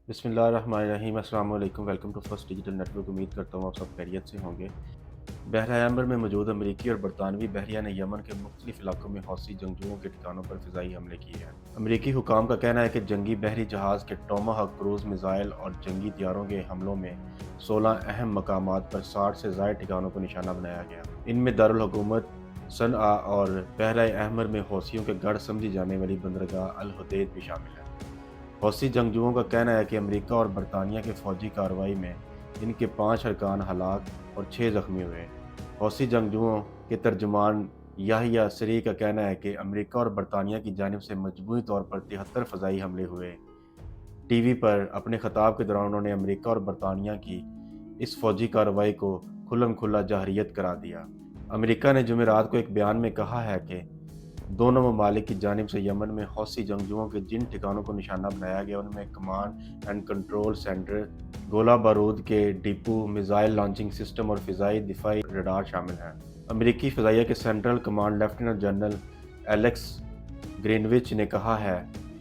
बिस्मिल्लाहिर्रहमानिर्रहीम। अस्सलाम वालेकुम। Welcome to first digital network. उम्मीद करता हूँ आप सब खैरियत से होंगे। बहरा अम्बर में मौजूद अमरीकी और बरतानवी बहरिया ने यमन के मुख्तलिफ इलाकों में हौसी जंगजुओं के ठिकानों पर फ़िज़ाई हमले किए हैं। अमरीकी हुकाम का कहना है कि जंगी बहरी जहाज़ के टोमाहाक क्रूज़ मिज़ाइल और जंगी तैयारों के हमलों में 16 अहम मकामात पर 60 से ज़ायद ठिकानों को निशाना बनाया गया। इनमें दारुल हुकूमत सनआ और बहरा अहमर में हौसियों के गढ़ समझी जाने वाली बंदरगाह अल हुदैद भी शामिल है। हौसी जंगजुओं का कहना है कि अमेरिका और बरतानिया की फ़ौजी कार्रवाई में इनके 5 अरकान हलाक और 6 ज़ख्मी हुए। हौसी जंगजुओं के तर्जुमान याहिया सरी का कहना है कि अमेरिका और बरतानिया की जानिब से मजमूई तौर पर 73 फ़ज़ाई हमले हुए। टीवी पर अपने खिताब के दौरान उन्होंने अमेरिका और बरतानिया की इस फ़ौजी कार्रवाई को खुल्लम खुल्ला जहरियत करार दिया। अमेरिका ने जुमेरात को एक बयान में कहा है कि दोनों ममालिक की जानिब से यमन में हौसी जंगजुओं के जिन ठिकानों को निशाना बनाया गया उनमें कमांड एंड कंट्रोल सेंटर, गोला बारूद के डिपो, मिसाइल लॉन्चिंग सिस्टम और फ़िज़ाई दिफाई रडार शामिल हैं। अमरीकी फ़िज़ाइया के central command lieutenant general Alex Greenwich ने कहा है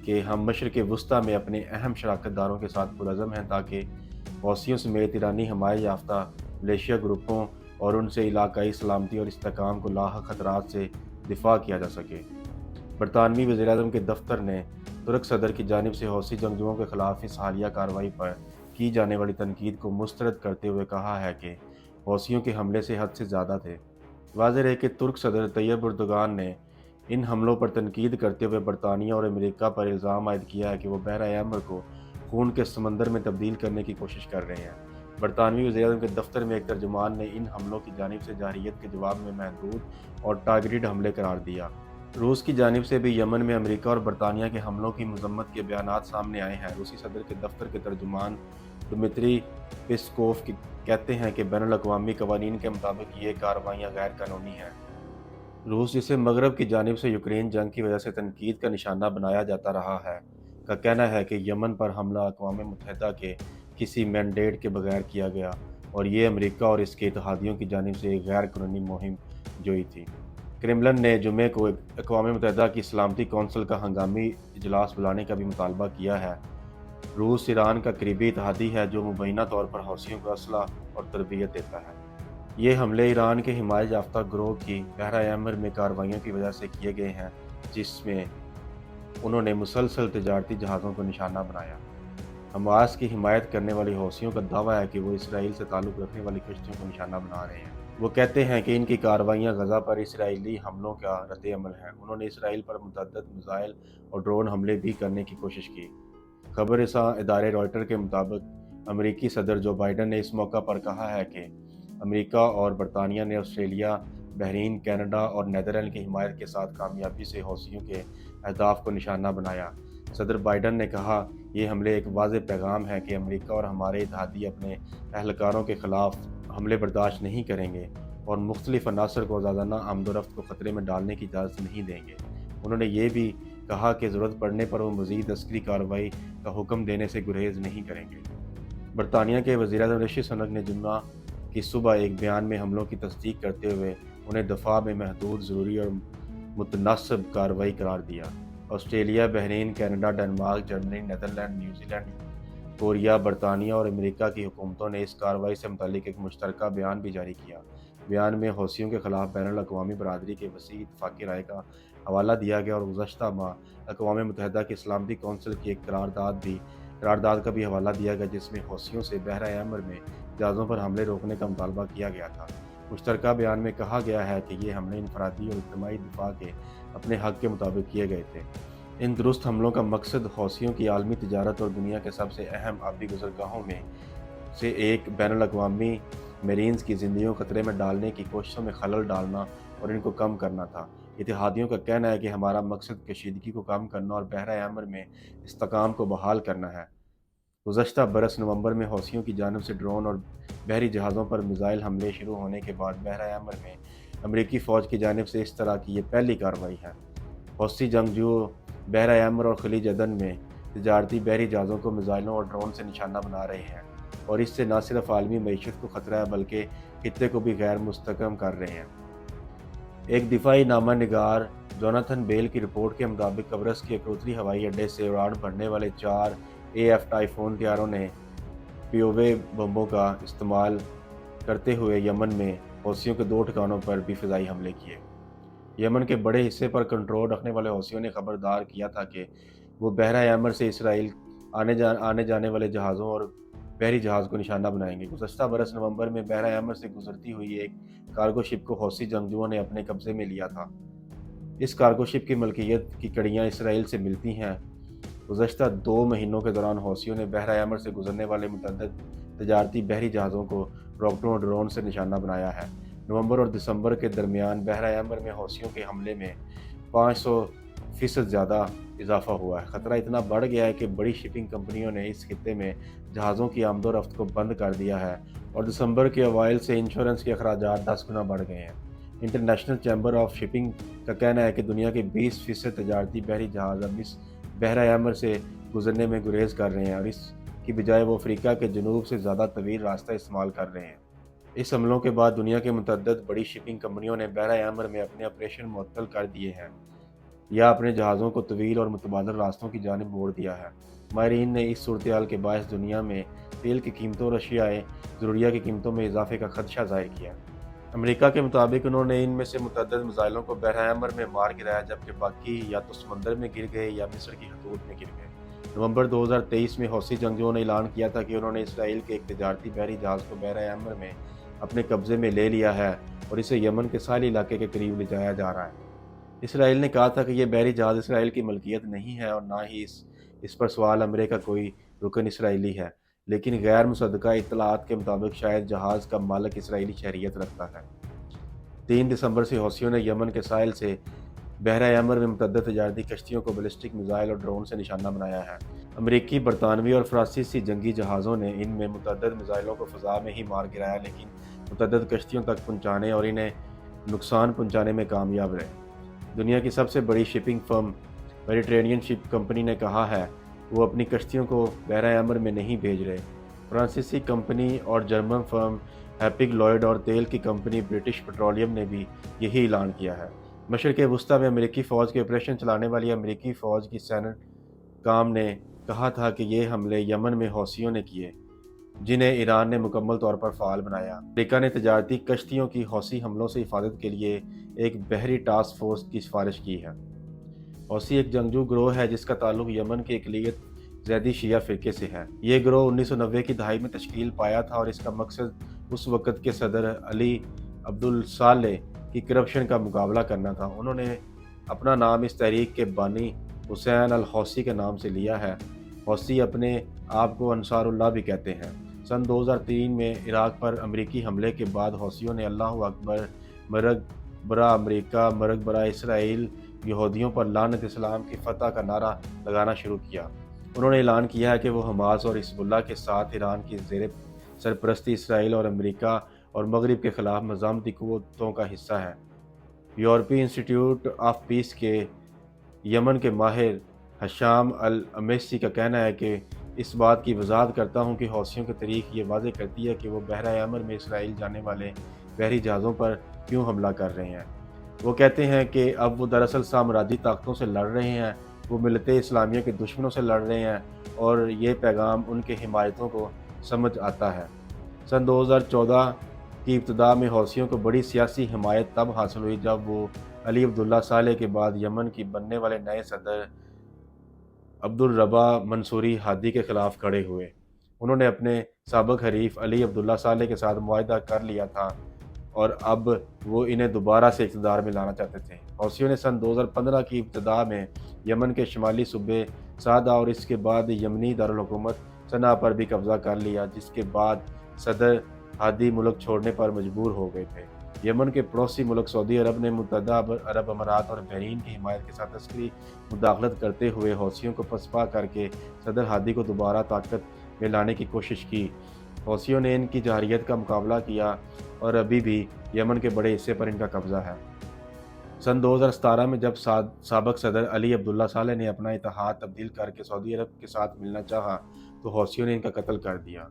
कि हम मशरक़ वुस्ता में अपने अहम शराकत दारों के साथ पुरज़म हैं ताकि हौसियों समेत ईरानी हमायत याफ्ता मलेशिया ग्रुपों और उनसे इलाकाई सलामती और इस्तेहकाम को लाहक ख़तरात से दिफा किया जा सके। बरतानवी वज़ीर-ए-आज़म के दफ्तर ने तुर्क सदर की जानिब से हौसी जंगजुओं के खिलाफ इस हालिया कार्रवाई पर की जाने वाली तनकीद को मुस्तरद करते हुए कहा है कि हौसियों के हमले से हद से ज़्यादा थे। वाज़ेह है कि तुर्क सदर तैयब एर्दोगान ने इन हमलों पर तनकीद करते हुए बरतानिया और अमेरिका पर इल्ज़ाम आयद किया है कि वो बहरा अहमर को खून के समंदर में तब्दील करने की कोशिश कर रहे हैं। बरतानवी वज़ीर-ए-आज़म के दफ्तर में एक तर्जुमान ने इन हमलों की जानिब से जारहियत के जवाब में महदूद और टारगेटेड हमले करार दिया। रूस की जानिब से भी यमन में अमेरिका और बरतानिया के हमलों की मज़म्मत के बयानात सामने आए हैं। रूसी सदर के दफ्तर के तर्जुमान दिमित्री पेस्कोव कहते हैं कि बैनुल-अक़वामी क़वानीन के मुताबिक ये कार्रवाइयाँ गैर कानूनी हैं। रूस, जिसे मगरब की जानिब से यूक्रेन जंग की वजह से तनकीद का निशाना बनाया जाता रहा है, का कहना है कि यमन पर हमला अक़वाम मुत्तहिदा के किसी मैंडेट के बगैर किया गया और ये अमेरिका और इसके इत्तेहादियों की जानिब से एक गैर कानूनी मुहिम जोई थी। क्रेमलिन ने जुमे को अक़वाम मुत्तहिदा की सलामती कौंसिल का हंगामी इजलास बुलाने का भी मुतालबा किया है। रूस ईरान का करीबी इत्तेहादी है जो मुबैना तौर पर हौसियों को असलहा और तरबियत देता है। ये हमले ईरान के हिमायत याफ्ता गिरोह की बहरा अहमर में कार्रवाइयों की वजह से किए गए हैं, जिसमें उन्होंने मुसलसल तजारती जहाज़ों को निशाना बनाया। हमास की हिमायत करने वाली हौसियों का दावा है कि वो इसराइल से ताल्लुक़ रखने वाली कश्तियों को निशाना बना रहे हैं। वो कहते हैं कि इनकी कार्रवाइयाँ गज़ा पर इसराइली हमलों का रद्द-ए-अमल है। उन्होंने इसराइल पर मुतअद्दिद मिसाइल और ड्रोन हमले भी करने की कोशिश की। खबररसां इदारे रॉयटर के मुताबिक अमरीकी सदर जो बाइडन ने इस मौका पर कहा है कि अमरीका और बरतानिया ने ऑस्ट्रेलिया, बहरीन, कनाडा और नीदरलैंड की हिमायत के साथ कामयाबी से हौसियों के अहदाफ को निशाना बनाया। सदर बाइडन ने कहा, ये हमले एक वाज़ेह पैगाम है कि अमरीका और हमारे इत्तेहादी अपने अहलकारों के ख़िलाफ़ हमले बर्दाश्त नहीं करेंगे और मुख्तलिफ अनासर को आज़ादाना आमदोरफ्त को ख़तरे में डालने की इजाज़त नहीं देंगे। उन्होंने ये भी कहा कि ज़रूरत पड़ने पर वो मज़ीद अस्करी कार्रवाई का हुक्म देने से गुरेज़ नहीं करेंगे। बरतानिया के वज़ीर-ए-आज़म ऋषि सुनक ने जुम्मा की सुबह एक बयान में हमलों की तस्दीक करते हुए उन्हें दफ़ा में महदूद, ज़रूरी और मुतनासिब कार्रवाई करार दिया। Australia, Bahrain, Canada, Denmark, Germany, Netherland, New Zealand, Korea, बरतानिया और अमेरिका की हुकूमतों ने इस कार्रवाई से मुतल्लिक एक मुश्तरका बयान भी जारी किया। बयान में हौसियों के खिलाफ बैनुल-अक़वामी बरादरी के वसी इत्तफ़ाक़ी राय का हवाला दिया गया और गुज़श्ता माह अक़वाम मुत्तहिदा की सलामती कौंसिल की एक करारदाद का भी हवाला दिया गया जिसमें हौसियों से बहरा अहमर में जहाज़ों पर हमले रोकने का मुतालबा किया गया था। मुश्तरका बयान में कहा गया है कि ये हमले इनफरादी और इज्तिमाई दिफा के अपने हक़ के मुताबिक किए गए थे। इन दुरुस्त हमलों का मकसद हौसियों की आलमी तिजारत और दुनिया के सबसे अहम आबी गुज़रगाहों में से एक बैनुल-अक़वामी मेरीन्स की ज़िंदगियों को ख़तरे में डालने की कोशिशों में खलल डालना और इनको कम करना था। इत्तेहादियों का कहना है कि हमारा मकसद कशीदगी को कम करना और बहरा अहमर में इस्तेहकाम को बहाल करना है। गुज़श्ता बरस नवंबर में हौसियों की जानिब से ड्रोन और बहरी जहाज़ों पर मिसाइल हमले शुरू होने के बाद बहरा अहमर में अमरीकी फ़ौज की जानिब से इस तरह की ये पहली कार्रवाई है। हौसी जंगजू बहरा अहमर और खलीज अदन में तजारती बहरी जहाज़ों को मिसाइलों और ड्रोन से निशाना बना रहे हैं और इससे न सिर्फ आलमी मईशत को ख़तरा है बल्कि खित्ते को भी गैर मुस्तहकम कर रहे हैं। एक दिफाई नामा निगार जोनाथन बेल की रिपोर्ट के मुताबिक कब्रस के अक्रोत्री हवाई अड्डे से उड़ान भरने वाले 4 AF टाइफून طیاروں نے POW بمبوں کا استعمال کرتے ہوئے یمن میں حوثیوں کے 2 ٹھکانوں پر بھی فضائی حملے کیے۔ یمن کے بڑے حصے پر کنٹرول رکھنے والے حوثیوں نے خبردار کیا تھا کہ وہ بحیرہ احمر سے اسرائیل آنے جانے والے جہازوں اور بحری جہاز کو نشانہ بنائیں گے۔ گزشتہ برس نومبر میں بحیرہ احمر سے گزرتی ہوئی ایک کارگو شپ کو حوثی جنگجوؤں نے اپنے قبضے میں لیا تھا۔ اس کارگو شپ کی ملکیت کی کڑیاں اسرائیل سے ملتی ہیں۔ گزشتہ 2 مہینوں کے دوران حوثیوں نے بحیرہ احمر سے گزرنے والے متعدد تجارتی بحری جہازوں کو راکٹوں اور ڈرون سے نشانہ بنایا ہے۔ نومبر اور دسمبر کے درمیان بحیرہ احمر میں حوثیوں کے حملے میں 500% زیادہ اضافہ ہوا ہے۔ خطرہ اتنا بڑھ گیا ہے کہ بڑی شپنگ کمپنیوں نے اس خطے میں جہازوں کی آمد و رفت کو بند کر دیا ہے اور دسمبر کے اوائل سے انشورنس کے اخراجات 10 گنا بڑھ گئے ہیں۔ انٹرنیشنل چیمبر آف شپنگ کا کہنا ہے کہ دنیا کے 20% تجارتی بحری جہاز اب اس بحیرہ احمر سے گزرنے میں گریز کر رہے ہیں اور اس کی بجائے وہ افریقہ کے جنوب سے زیادہ طویل راستہ استعمال کر رہے ہیں۔ اس حملوں کے بعد دنیا کے متعدد بڑی شپنگ کمپنیوں نے بحیرہ احمر میں اپنے آپریشن معطل کر دیے ہیں یا اپنے جہازوں کو طویل اور متبادل راستوں کی جانب موڑ دیا ہے۔ ماہرین نے اس صورتحال کے باعث دنیا میں تیل کی قیمتوں اور اشیاء ضروریہ کی قیمتوں میں اضافے کا خدشہ ظاہر کیا۔ امریکہ کے مطابق انہوں نے ان میں سے متعدد میزائلوں کو بحیرہ احمر میں مار گرایا، جبکہ باقی یا تو سمندر میں گر گئے یا مصر کی حدود میں گر گئے۔ نومبر 2023 میں حوثی جنگجوؤں نے اعلان کیا تھا کہ انہوں نے اسرائیل کے ایک تجارتی بحری جہاز کو بحیرہ احمر میں اپنے قبضے میں لے لیا ہے اور اسے یمن کے ساحلی علاقے کے قریب لے جایا جا رہا ہے۔ اسرائیل نے کہا تھا کہ یہ بحری جہاز اسرائیل کی ملکیت نہیں ہے اور نہ ہی اس پر سوال امرے کا کوئی رکن اسرائیلی ہے، لیکن غیر مصدقہ اطلاعات کے مطابق شاید جہاز کا مالک اسرائیلی شہریت رکھتا ہے۔ 3 دسمبر سے حوثیوں نے یمن کے ساحل سے بحیرہ احمر میں متعدد تجارتی کشتیوں کو بیلسٹک میزائل اور ڈرون سے نشانہ بنایا ہے۔ امریکی، برطانوی اور فرانسیسی جنگی جہازوں نے ان میں متعدد میزائلوں کو فضا میں ہی مار گرایا، لیکن متعدد کشتیوں تک پہنچانے اور انہیں نقصان پہنچانے میں کامیاب رہے۔ دنیا کی سب سے بڑی شپنگ فرم میڈیٹرینین شپ کمپنی نے کہا ہے وہ اپنی کشتیوں کو بحیرہ احمر میں نہیں بھیج رہے۔ فرانسیسی کمپنی اور جرمن فرم ہیپگ لوئڈ اور تیل کی کمپنی برٹش پیٹرولیم نے بھی یہی اعلان کیا ہے۔ مشرق وسطیٰ میں امریکی فوج کے آپریشن چلانے والی امریکی فوج کی سینٹ کام نے کہا تھا کہ یہ حملے یمن میں حوثیوں نے کیے، جنہیں ایران نے مکمل طور پر فعال بنایا۔ امریکہ نے تجارتی کشتیوں کی حوثی حملوں سے حفاظت کے لیے ایک بحری ٹاسک فورس کی سفارش کی ہے۔ حوثی ایک جنگجو گروہ ہے جس کا تعلق یمن کے اقلیت زیدی شیعہ فرقے سے ہے۔ یہ گروہ 1990 کی دہائی میں تشکیل پایا تھا اور اس کا مقصد اس وقت کے صدر علی عبدالصالح کی کرپشن کا مقابلہ کرنا تھا۔ انہوں نے اپنا نام اس تحریک کے بانی حسین الحوثی کے نام سے لیا ہے۔ حوثی اپنے آپ کو انصار اللہ بھی کہتے ہیں۔ سن 2003 میں عراق پر امریکی حملے کے بعد حوثیوں نے اللہ اکبر، مرگ برا امریکہ، مرگ برا اسرائیل، یہودیوں پر لعنت، اسلام کی فتح کا نعرہ لگانا شروع کیا۔ انہوں نے اعلان کیا ہے کہ وہ حماس اور حزب اللہ کے ساتھ ایران کی زیر سرپرستی اسرائیل اور امریکہ اور مغرب کے خلاف مزاحمتی قوتوں کا حصہ ہے۔ یورپی انسٹی ٹیوٹ آف پیس کے یمن کے ماہر حشام العمیسی کا کہنا ہے کہ اس بات کی وضاحت کرتا ہوں کہ حوثیوں کی تاریخ یہ واضح کرتی ہے کہ وہ بحیرہ احمر میں اسرائیل جانے والے بحری جہازوں پر کیوں حملہ کر رہے ہیں۔ وہ کہتے ہیں کہ اب وہ دراصل سامراجی طاقتوں سے لڑ رہے ہیں، وہ ملت اسلامیہ کے دشمنوں سے لڑ رہے ہیں اور یہ پیغام ان کے حمایتوں کو سمجھ آتا ہے۔ سن 2014 کی ابتدا میں حوثیوں کو بڑی سیاسی حمایت تب حاصل ہوئی جب وہ علی عبداللہ صالح کے بعد یمن کی بننے والے نئے صدر عبدالربا منصوری ہادی کے خلاف کھڑے ہوئے۔ انہوں نے اپنے سابق حریف علی عبداللہ صالح کے ساتھ معاہدہ کر لیا تھا اور اب وہ انہیں دوبارہ سے اقتدار میں لانا چاہتے تھے۔ حوثیوں نے سن 2015 کی ابتدا میں یمن کے شمالی صوبے صعدہ اور اس کے بعد یمنی دارالحکومت صنعا پر بھی قبضہ کر لیا، جس کے بعد صدر ہادی ملک چھوڑنے پر مجبور ہو گئے تھے۔ یمن کے پڑوسی ملک سعودی عرب نے متحدہ عرب امارات اور بحرین کی حمایت کے ساتھ عسکری مداخلت کرتے ہوئے حوثیوں کو پسپا کر کے صدر ہادی کو دوبارہ طاقت میں لانے کی کوشش کی۔ حوثیوں نے ان کی جارحیت کا مقابلہ کیا اور ابھی بھی یمن کے بڑے حصے پر ان کا قبضہ ہے۔ سن 2017 میں جب سابق صدر علی عبداللہ صالح نے اپنا اتحاد تبدیل کر کے سعودی عرب کے ساتھ ملنا چاہا تو حوثیوں نے ان کا قتل کر دیا۔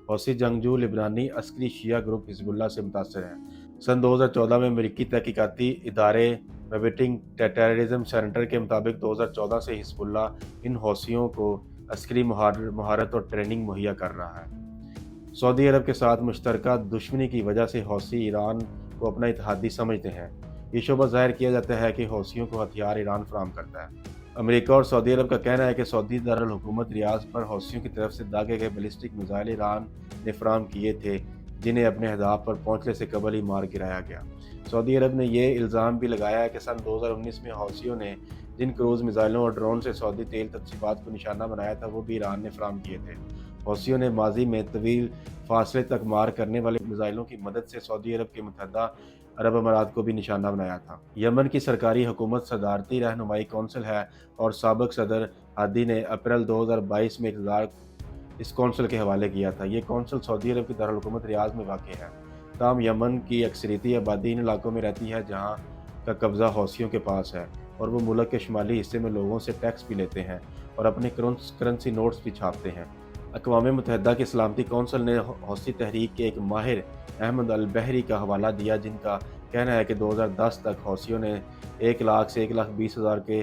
حوثی جنگجو لبنانی عسکری شیعہ گروپ حزب اللہ سے متاثر ہیں۔ سن 2014 میں امریکی تحقیقاتی ادارے ریبیٹنگ ٹیررزم سینٹر کے مطابق 2014 سے حزب اللہ ان حوثیوں کو عسकरी महारत और ट्रेनिंग मुहैया कर रहा है। सऊदी अरब के साथ मुश्तरका दुश्मनी की वजह से हौसी ईरान को अपना इत्तेहादी समझते हैं। ये शोबा ज़ाहिर किया जाता है कि हौसियों को हथियार ईरान फराहम करता है। अमेरिका और सऊदी अरब का कहना है कि सऊदी दारुल हुकूमत रियाद पर हौसियों की तरफ से दागे गए बैलिस्टिक मिसाइल ईरान ने फराहम किए थे, जिन्हें अपने अहदाफ पर पहुंचने से कबल ही मार गिराया गया। सऊदी अरब ने यह इल्ज़ाम भी लगाया है कि सन 2019 में हौसियों ने जिन क्रूज़ मिसाइलों और ड्रोन से सऊदी तेल तनसीबात को निशाना बनाया था, वो भी ईरान ने फराहम किए थे। हौसियों ने माजी में तवील फासले तक मार करने वाले मिसाइलों की मदद से सऊदी अरब के मुत्तहदा अरब अमारात को भी निशाना बनाया था। यमन की सरकारी हुकूमत सदारती रहनुमाई कौंसिल है और साबिक सदर हादी ने अप्रैल 2022 में इक़्तिदार इस कौंसिल के हवाले किया था। ये कौंसिल सऊदी अरब की दारुल-हुकूमत रियाद में वाक़ है। ताहम यमन की अक्सरियती आबादी इन इलाकों में रहती है जहाँ का कब्ज़ा हौसियों के पास है, और वो मुल्क के शुमाली हिस्से में लोगों से टैक्स भी लेते हैं और अपने करेंसी नोट्स भी छापते हैं। अक़वाम मुत्तहिदा की सलामती कौंसिल ने हौसी तहरीक के एक माहिर अहमद अल बहरी का हवाला दिया, जिनका कहना है कि 2010 तक हौसियों ने 1 लाख से 1,20,000 के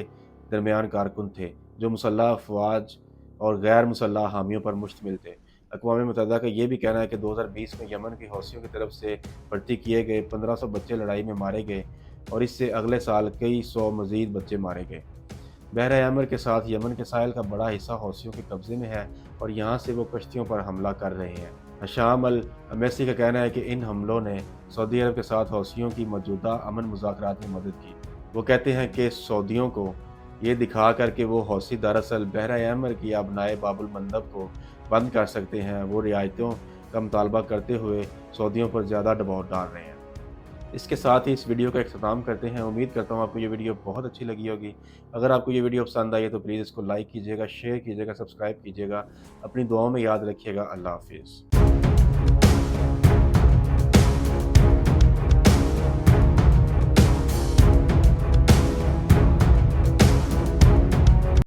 दरमियान कारकुन थे, जो मुसल्लह अफवाज और गैर मुसल्लह हामियों पर मुश्तमिल थे। अक़वाम मुत्तहिदा का ये भी कहना है कि 2020 में यमन के हौसियों की तरफ से भर्ती किए गए 1500 बच्चे लड़ाई में मारे गए, और इससे अगले साल कई सौ मज़ीद बच्चे मारे गए। बहरा अहमर के साथ यमन के साहिल का बड़ा हिस्सा हौसियों के कब्ज़े में है, और यहाँ से वो कश्तियों पर हमला कर रहे हैं। हशाम अल अमैसी का कहना है कि इन हमलों ने सऊदी अरब के साथ हौसियों की मौजूदा अमन मुज़ाकरात में मदद की। वो कहते हैं कि सऊदियों को ये दिखा कर कि वो हौसी दरअसल बहरा अहमर की अबनाए बाबुल मंदब को बंद कर सकते हैं, वो रियायतों का मुतालबा करते हुए सऊदियों पर ज़्यादा दबाव डाल रहे हैं। इसके साथ ही इस वीडियो का इख्तिताम करते हैं। उम्मीद करता हूँ आपको ये वीडियो बहुत अच्छी लगी होगी। अगर आपको ये वीडियो पसंद आई है तो प्लीज़ इसको लाइक कीजिएगा, शेयर कीजिएगा, सब्सक्राइब कीजिएगा। अपनी दुआओं में याद रखिएगा। अल्लाह हाफ़िज़।